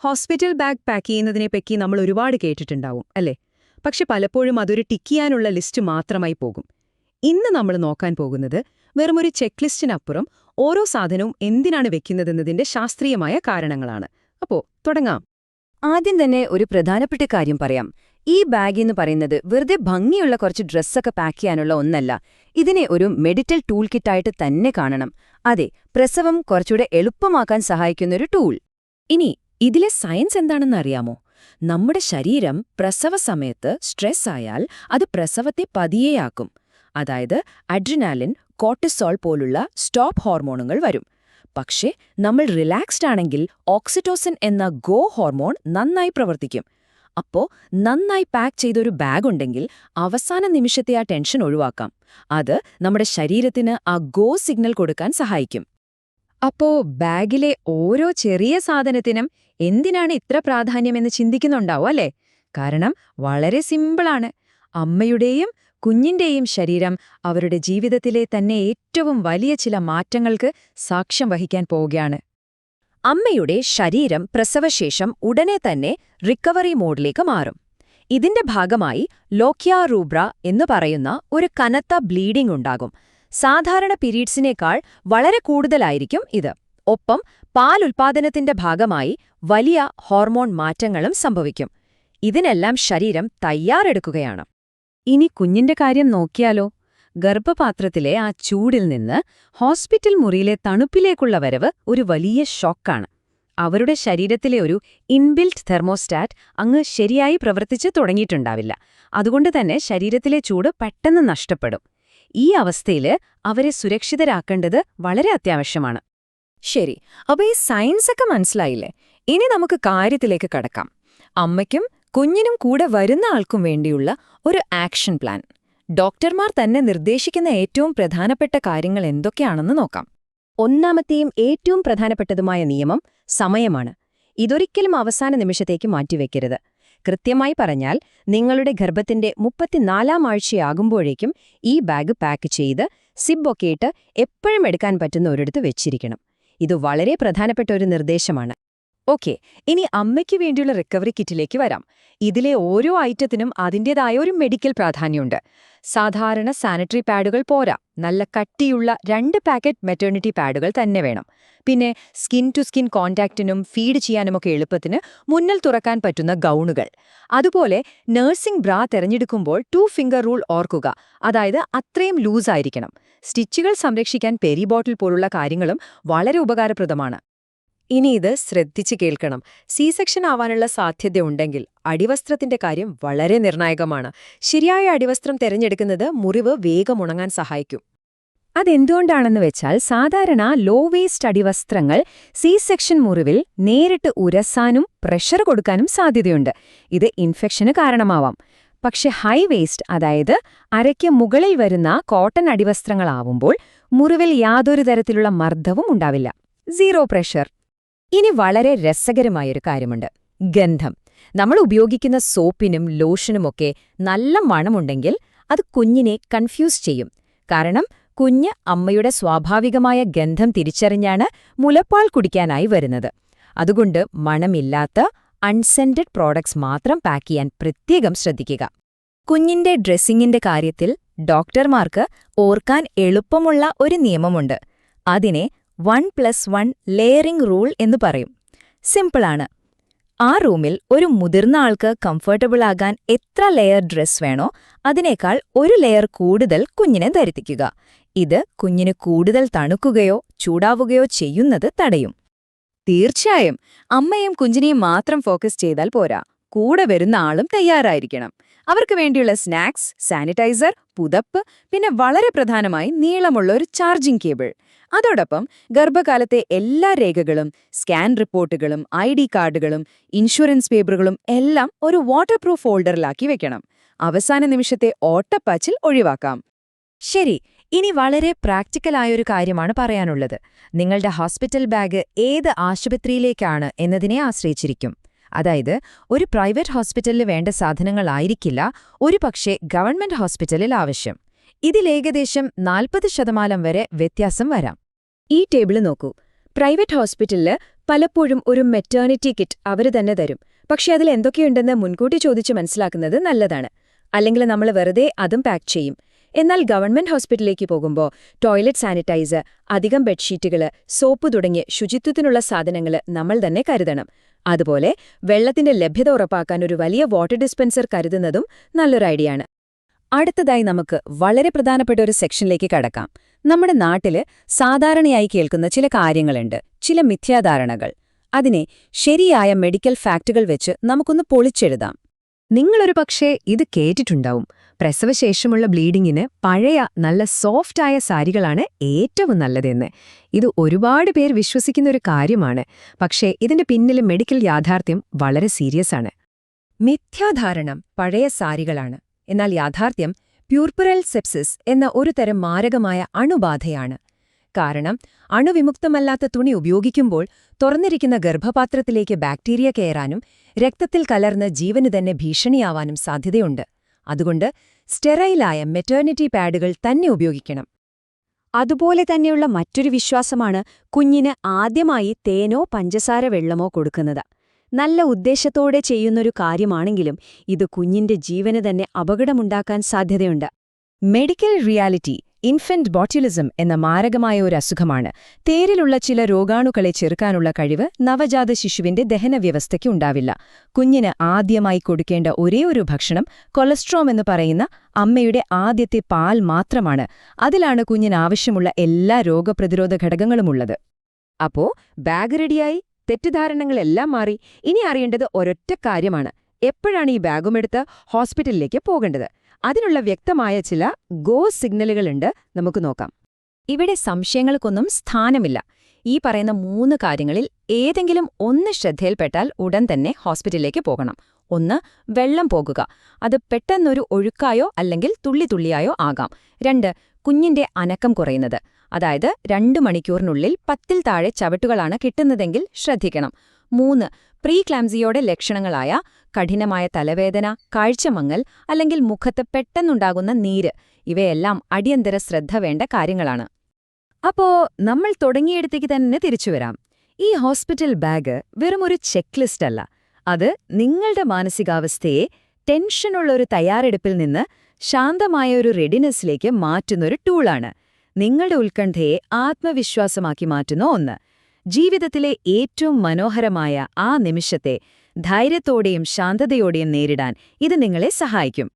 Hospital bag pack ചെയ്യുന്നതിനെപ്പറ്റി നമ്മൾ ഒരുപാട് കേട്ടിട്ടുണ്ടാവും അല്ലേ? പക്ഷെ പലപ്പോഴും അതൊരു ടിക്ക് ചെയ്യാനുള്ള ലിസ്റ്റ് മാത്രമായി പോകും. ഇന്ന് നമ്മൾ നോക്കാൻ പോകുന്നത് വെറുമൊരു ചെക്ക് ലിസ്റ്റിനപ്പുറം ഓരോ സാധനവും എന്തിനാണ് വെക്കുന്നതെന്നതിന്റെ ശാസ്ത്രീയമായ കാരണങ്ങളാണ്. അപ്പോ തുടങ്ങാം. ആദ്യം തന്നെ ഒരു പ്രധാനപ്പെട്ട കാര്യം പറയാം. ഈ ബാഗ് എന്ന് പറയുന്നത് വെറുതെ ഭംഗിയുള്ള കുറച്ച് ഡ്രസ്സൊക്കെ പാക്ക് ചെയ്യാനുള്ള ഒന്നല്ല. ഇതിനെ ഒരു മെഡിക്കൽ ടൂൾ കിറ്റായിട്ട് തന്നെ കാണണം. അതെ, പ്രസവം കുറച്ചുകൂടെ എളുപ്പമാക്കാൻ സഹായിക്കുന്നൊരു ടൂൾ. ഇനി ഇതിലെ സയൻസ് എന്താണെന്ന് അറിയാമോ? നമ്മുടെ ശരീരം പ്രസവ സമയത്ത് സ്ട്രെസ് ആയാൽ അത് പ്രസവത്തെ പതിയെയാക്കും. അതായത് അഡ്രിനാലിൻ, കോർട്ടിസോൾ പോലുള്ള സ്റ്റോപ്പ് ഹോർമോണുകൾ വരും. പക്ഷേ നമ്മൾ റിലാക്സ്ഡ് ആണെങ്കിൽ ഓക്സിറ്റോസിൻ എന്ന ഗോ ഹോർമോൺ നന്നായി പ്രവർത്തിക്കും. അപ്പോ നന്നായി പാക്ക് ചെയ്തൊരു ബാഗ് ഉണ്ടെങ്കിൽ അവസാന നിമിഷത്തെ ആ ടെൻഷൻ ഒഴിവാക്കാം. അത് നമ്മുടെ ശരീരത്തിന് ആ ഗോ സിഗ്നൽ കൊടുക്കാൻ സഹായിക്കും. അപ്പോ ബാഗിലെ ഓരോ ചെറിയ സാധനത്തിനും എന്തിനാണ് ഇത്ര പ്രാധാന്യമെന്ന് ചിന്തിക്കുന്നുണ്ടാവും അല്ലേ? കാരണം വളരെ സിമ്പിളാണ്. അമ്മയുടെയും കുഞ്ഞിന്റെയും ശരീരം അവരുടെ ജീവിതത്തിലെ തന്നെ ഏറ്റവും വലിയ ചില മാറ്റങ്ങൾക്ക് സാക്ഷ്യം വഹിക്കാൻ പോവുകയാണ്. അമ്മയുടെ ശരീരം പ്രസവശേഷം ഉടനെ തന്നെ റിക്കവറി മോഡിലേക്ക് മാറും. ഇതിന്റെ ഭാഗമായി ലോക്യ റൂബ്ര എന്നു പറയുന്ന ഒരു കനത്ത ബ്ലീഡിംഗ് ഉണ്ടാകും. സാധാരണ പീരീഡ്സിനേക്കാൾ വളരെ കൂടുതലായിരിക്കും ഇത്. ഒപ്പം പാലുൽപാദനത്തിന്റെ ഭാഗമായി വലിയ ഹോർമോൺ മാറ്റങ്ങളും സംഭവിക്കും. ഇതിനെല്ലാം ശരീരം തയ്യാറെടുക്കുകയാണ്. ഇനി കുഞ്ഞിന്റെ കാര്യം നോക്കിയാലോ? ഗർഭപാത്രത്തിലെ ആ ചൂടിൽ നിന്ന് ഹോസ്പിറ്റൽ മുറിയിലെ തണുപ്പിലേക്കുള്ള വരവ് ഒരു വലിയ ഷോക്കാണ്. അവരുടെ ശരീരത്തിലെ ഒരു ഇൻബിൽറ്റ് തെർമോസ്റ്റാറ്റ് അങ്ങ് ശരിയായി പ്രവർത്തിച്ച് തുടങ്ങിയിട്ടുണ്ടാവില്ല. അതുകൊണ്ട് തന്നെ ശരീരത്തിലെ ചൂട് പെട്ടെന്ന് നഷ്ടപ്പെടും. ഈ അവസ്ഥയിൽ അവരെ സുരക്ഷിതരാക്കേണ്ടത് വളരെ അത്യാവശ്യമാണ്. ശരി, അപ്പൊ ഈ സയൻസൊക്കെ മനസ്സിലായില്ലേ? ഇനി നമുക്ക് കാര്യത്തിലേക്ക് കടക്കാം. അമ്മയ്ക്കും കുഞ്ഞിനും കൂടെ വരുന്ന ആൾക്കും വേണ്ടിയുള്ള ഒരു ആക്ഷൻ പ്ലാൻ. ഡോക്ടർമാർ തന്നെ നിർദ്ദേശിക്കുന്ന ഏറ്റവും പ്രധാനപ്പെട്ട കാര്യങ്ങൾ എന്തൊക്കെയാണെന്ന് നോക്കാം. ഒന്നാമത്തെയും ഏറ്റവും പ്രധാനപ്പെട്ടതുമായ നിയമം സമയമാണ്. ഇതൊരിക്കലും അവസാന നിമിഷത്തേക്ക് മാറ്റിവെക്കരുത്. കൃത്യമായി പറഞ്ഞാൽ നിങ്ങളുടെ ഗർഭത്തിന്റെ 34-ാം ആഴ്ചയാകുമ്പോഴേക്കും ഈ ബാഗ് പാക്ക് ചെയ്ത് സിബൊക്കെ ഇട്ട് എപ്പോഴും എടുക്കാൻ പറ്റുന്ന ഒരിടത്ത് വെച്ചിരിക്കണം. ഇത് വളരെ പ്രധാനപ്പെട്ട ഒരു നിർദ്ദേശമാണ്. ഓക്കെ, ഇനി അമ്മയ്ക്ക് വേണ്ടിയുള്ള റിക്കവറി കിറ്റിലേക്ക് വരാം. ഇതിലെ ഓരോ ഐറ്റത്തിനും അതിൻ്റെതായ ഒരു മെഡിക്കൽ പ്രാധാന്യമുണ്ട്. സാധാരണ സാനിറ്ററി പാഡുകൾ പോരാ, നല്ല കട്ടിയുള്ള 2 പാക്കറ്റ് മെറ്റേണിറ്റി പാഡുകൾ തന്നെ വേണം. പിന്നെ സ്കിൻ ടു സ്കിൻ കോൺടാക്റ്റിനും ഫീഡ് ചെയ്യാനുമൊക്കെ എളുപ്പത്തിന് മുന്നിൽ തുറക്കാൻ പറ്റുന്ന ഗൗണുകൾ. അതുപോലെ നഴ്സിംഗ് ബ്രാ തിരഞ്ഞെടുക്കുമ്പോൾ 2 ഫിംഗർ റൂൾ ഓർക്കുക. അതായത് അത്രയും ലൂസായിരിക്കണം. സ്റ്റിച്ചുകൾ സംരക്ഷിക്കാൻ പെരി ബോട്ടിൽ പോലുള്ള കാര്യങ്ങളും വളരെ ഉപകാരപ്രദമാണ്. ഇനി ഇത് ശ്രദ്ധിച്ച് കേൾക്കണം. സി സെക്ഷൻ ആവാനുള്ള സാധ്യതയുണ്ടെങ്കിൽ അടിവസ്ത്രത്തിന്റെ കാര്യം വളരെ നിർണായകമാണ്. ശരിയായ അടിവസ്ത്രം തിരഞ്ഞെടുക്കുന്നത് മുറിവ് വേഗം ഉണങ്ങാൻ സഹായിക്കും. അതെന്തുകൊണ്ടാണെന്ന് വെച്ചാൽ സാധാരണ ലോ വേസ്റ്റ് അടിവസ്ത്രങ്ങൾ സി സെക്ഷൻ മുറിവിൽ നേരിട്ട് ഉരസാനും പ്രഷർ കൊടുക്കാനും സാധ്യതയുണ്ട്. ഇത് ഇൻഫെക്ഷന് കാരണമാവാം. പക്ഷെ ഹൈ വേസ്റ്റ്, അതായത് അരയ്ക്ക് മുകളിൽ വരുന്ന കോട്ടൺ അടിവസ്ത്രങ്ങളാവുമ്പോൾ മുറിവിൽ യാതൊരു തരത്തിലുള്ള മർദ്ദവും ഉണ്ടാവില്ല. Zero pressure. ഇനി വളരെ രസകരമായൊരു കാര്യമുണ്ട്: ഗന്ധം. നമ്മൾ ഉപയോഗിക്കുന്ന സോപ്പിനും ലോഷനുമൊക്കെ നല്ല മണമുണ്ടെങ്കിൽ അത് കുഞ്ഞിനെ കൺഫ്യൂസ് ചെയ്യും. കാരണം കുഞ്ഞ് അമ്മയുടെ സ്വാഭാവികമായ ഗന്ധം തിരിച്ചറിഞ്ഞാണ് മുലപ്പാൽ കുടിക്കാനായി വരുന്നത്. അതുകൊണ്ട് മണമില്ലാത്ത അൺസെന്റഡ് പ്രോഡക്ട്സ് മാത്രം പാക്ക് ചെയ്യാൻ പ്രത്യേകം ശ്രദ്ധിക്കുക. കുഞ്ഞിന്റെ ഡ്രസ്സിങ്ങിന്റെ കാര്യത്തിൽ ഡോക്ടർമാർക്ക് ഓർക്കാൻ എളുപ്പമുള്ള ഒരു നിയമമുണ്ട്. അതിനെ 1+1 ലെയറിംഗ് റൂൾ എന്ന് പറയും. സിമ്പിളാണ്. ആ റൂമിൽ ഒരു മുതിർന്ന ആൾക്ക് കംഫർട്ടബിൾ ആകാൻ എത്ര ലെയർ ഡ്രസ് വേണോ അതിനേക്കാൾ ഒരു ലെയർ കൂടുതൽ കുഞ്ഞിനെ ധരിപ്പിക്കുക. ഇത് കുഞ്ഞിന് കൂടുതൽ തണുക്കുകയോ ചൂടാവുകയോ ചെയ്യുന്നത് തടയും. തീർച്ചയായും അമ്മയും കുഞ്ഞിനെയും മാത്രം ഫോക്കസ് ചെയ്താൽ പോരാ, കൂടെ വരുന്ന ആളും തയ്യാറായിരിക്കണം. അവർക്ക് വേണ്ടിയുള്ള സ്നാക്സ്, സാനിറ്റൈസർ, പുതപ്പ്, പിന്നെ വളരെ പ്രധാനമായി നീളമുള്ള ഒരു ചാർജിംഗ് കേബിൾ. അതോടൊപ്പം ഗർഭകാലത്തെ എല്ലാ രേഖകളും, സ്കാൻ റിപ്പോർട്ടുകളും, ID കാർഡുകളും, ഇൻഷുറൻസ് പേപ്പറുകളും എല്ലാം ഒരു വാട്ടർ പ്രൂഫ് ഫോൾഡറിലാക്കി വെക്കണം. അവസാന നിമിഷത്തെ ഓട്ടപ്പാച്ചിൽ ഒഴിവാക്കാം. ശരി, ഇനി വളരെ പ്രാക്ടിക്കലായൊരു കാര്യമാണ് പറയാനുള്ളത്. നിങ്ങളുടെ ഹോസ്പിറ്റൽ ബാഗ് ഏത് ആശുപത്രിയിലേക്കാണ് എന്നതിനെ ആശ്രയിച്ചിരിക്കും. അതായത് ഒരു പ്രൈവറ്റ് ഹോസ്പിറ്റലിൽ വേണ്ട സാധനങ്ങളായിരിക്കില്ല ഒരുപക്ഷെ ഗവൺമെന്റ് ഹോസ്പിറ്റലിൽ ആവശ്യം. ഇതിലേകദേശം 40% വരെ വ്യത്യാസം വരാം. ഈ ടേബിള് നോക്കൂ. പ്രൈവറ്റ് ഹോസ്പിറ്റലില് പലപ്പോഴും ഒരു മെറ്റേണിറ്റി കിറ്റ് അവര് തന്നെ തരും. പക്ഷെ അതിൽ എന്തൊക്കെയുണ്ടെന്ന് മുൻകൂട്ടി ചോദിച്ച് മനസ്സിലാക്കുന്നത് നല്ലതാണ്. അല്ലെങ്കിൽ നമ്മൾ വെറുതെ അതും പാക്ക് ചെയ്യും. എന്നാൽ ഗവൺമെന്റ് ഹോസ്പിറ്റലിലേക്ക് പോകുമ്പോൾ ടോയ്ലറ്റ് സാനിറ്റൈസർ, അധികം ബെഡ്ഷീറ്റുകള്, സോപ്പ് തുടങ്ങിയ ശുചിത്വത്തിനുള്ള സാധനങ്ങൾ നമ്മൾ തന്നെ കരുതണം. അതുപോലെ വെള്ളത്തിന്റെ ലഭ്യത ഉറപ്പാക്കാൻ ഒരു വലിയ വാട്ടർ ഡിസ്പെൻസർ കരുതുന്നതും നല്ലൊരു ഐഡിയയാണ്. അടുത്തതായി നമുക്ക് വളരെ പ്രധാനപ്പെട്ട ഒരു സെക്ഷനിലേക്ക് കടക്കാം. നമ്മുടെ നാട്ടില് സാധാരണയായി കേൾക്കുന്ന ചില കാര്യങ്ങളുണ്ട്, ചില മിഥ്യാധാരണകൾ. അതിനെ ശരിയായ മെഡിക്കൽ ഫാക്റ്റുകൾ വെച്ച് നമുക്കൊന്ന് പൊളിച്ചെഴുതാം. നിങ്ങളൊരു പക്ഷേ ഇത് കേട്ടിട്ടുണ്ടാവും. പ്രസവശേഷമുള്ള ബ്ലീഡിങ്ങിന് പഴയ നല്ല സോഫ്റ്റായ സാരികളാണ് ഏറ്റവും നല്ലതെന്ന്. ഇത് ഒരുപാട് പേർ വിശ്വസിക്കുന്ന ഒരു കാര്യമാണ്. പക്ഷേ ഇതിന്റെ പിന്നിലെ മെഡിക്കൽ യാഥാർത്ഥ്യം വളരെ സീരിയസ് ആണ്. മിഥ്യാധാരണം പഴയ സാരികളാണ്. എന്നാൽ യാഥാർത്ഥ്യം പ്യൂർപ്പറൽ സെപ്സിസ് എന്ന ഒരു തരം മാരകമായ അണുബാധയാണ്. കാരണം അണുവിമുക്തമല്ലാത്ത തുണി ഉപയോഗിക്കുമ്പോൾ തുറന്നിരിക്കുന്ന ഗർഭപാത്രത്തിലേക്ക് ബാക്ടീരിയ കയറാനും രക്തത്തിൽ കലർന്ന് ജീവന് തന്നെ ഭീഷണിയാവാനും സാധ്യതയുണ്ട്. അതുകൊണ്ട് സ്റ്റെറൈലായ മെറ്റേണിറ്റി പാഡുകൾ തന്നെ ഉപയോഗിക്കണം. അതുപോലെ തന്നെയുള്ള മറ്റൊരു വിശ്വാസമാണ് കുഞ്ഞിന് ആദ്യമായി തേനോ പഞ്ചസാര വെള്ളമോ കൊടുക്കുന്നത്. നല്ല ഉദ്ദേശത്തോടെ ചെയ്യുന്നൊരു കാര്യമാണെങ്കിലും ഇത് കുഞ്ഞിന്റെ ജീവന് തന്നെ അപകടമുണ്ടാക്കാൻ സാധ്യതയുണ്ട്. മെഡിക്കൽ റിയാലിറ്റി ഇൻഫന്റ് ബോട്യുലിസം എന്ന മാരകമായ ഒരു അസുഖമാണ്. തേരിലുള്ള ചില രോഗാണുക്കളെ ചെറുക്കാനുള്ള കഴിവ് നവജാത ശിശുവിന്റെ ദഹനവ്യവസ്ഥയ്ക്ക് ഉണ്ടാവില്ല. കുഞ്ഞിന് ആദ്യമായി കൊടുക്കേണ്ട ഒരേയൊരു ഭക്ഷണം കൊളസ്ട്രോം എന്ന് പറയുന്ന അമ്മയുടെ ആദ്യത്തെ പാൽ മാത്രമാണ്. അതിലാണ് കുഞ്ഞിനാവശ്യമുള്ള എല്ലാ രോഗപ്രതിരോധ ഘടകങ്ങളുമുള്ളത്. അപ്പോ ബാഗ് റെഡിയായി, തെറ്റിദ്ധാരണകളെല്ലാം മാറി. ഇനി അറിയേണ്ടത് ഒരൊറ്റ കാര്യമാണ്: എപ്പോഴാണ് ഈ ബാഗുമെടുത്ത് ഹോസ്പിറ്റലിലേക്ക് പോകേണ്ടത്? അതിനുള്ള വ്യക്തമായ ചില ഗോ സിഗ്നലുകളുണ്ട്, നമുക്ക് നോക്കാം. ഇവിടെ സംശയങ്ങൾക്കൊന്നും സ്ഥാനമില്ല. ഈ പറയുന്ന 3 കാര്യങ്ങളിൽ ഏതെങ്കിലും ഒന്ന് ശ്രദ്ധയിൽപ്പെട്ടാൽ ഉടൻ തന്നെ ഹോസ്പിറ്റലിലേക്ക് പോകണം. 1. വെള്ളം പോകുക. അത് പെട്ടെന്നൊരു ഒഴുക്കായോ അല്ലെങ്കിൽ തുള്ളിയായോ ആകാം. 2. കുഞ്ഞിന്റെ അനക്കം കുറയുന്നത്. അതായത് 2 മണിക്കൂറിനുള്ളിൽ 10ൽ താഴെ ചവിട്ടുകളാണ് കിട്ടുന്നതെങ്കിൽ ശ്രദ്ധിക്കണം. 3. പ്രീക്ലാംസിയയുടെ ലക്ഷണങ്ങളായ കഠിനമായ തലവേദന, കാഴ്ചമങ്ങൽ അല്ലെങ്കിൽ മുഖത്ത് പെട്ടെന്നുണ്ടാകുന്ന നീര്, ഇവയെല്ലാം അടിയന്തര ശ്രദ്ധ വേണ്ട കാര്യങ്ങളാണ്. അപ്പോ നമ്മൾ തുടങ്ങിയിടത്തേക്ക് തന്നെ തിരിച്ചുവരാം. ഈ ഹോസ്പിറ്റൽ ബാഗ് വെറുമൊരു ചെക്ക് ലിസ്റ്റ് അല്ല. അത് നിങ്ങളുടെ മാനസികാവസ്ഥയെ ടെൻഷനുള്ളൊരു തയ്യാറെടുപ്പിൽ നിന്ന് ശാന്തമായ ഒരു റെഡിനെസ്സിലേക്ക് മാറ്റുന്നൊരു ടൂളാണ്. നിങ്ങളുടെ ഉത്കണ്ഠയെ ആത്മവിശ്വാസമാക്കി മാറ്റുന്ന ഒന്ന്. ജീവിതത്തിലെ ഏറ്റവും മനോഹരമായ ആ നിമിഷത്തെ ധൈര്യത്തോടെയും ശാന്തതയോടെയും നേരിടാൻ ഇത് നിങ്ങളെ സഹായിക്കും.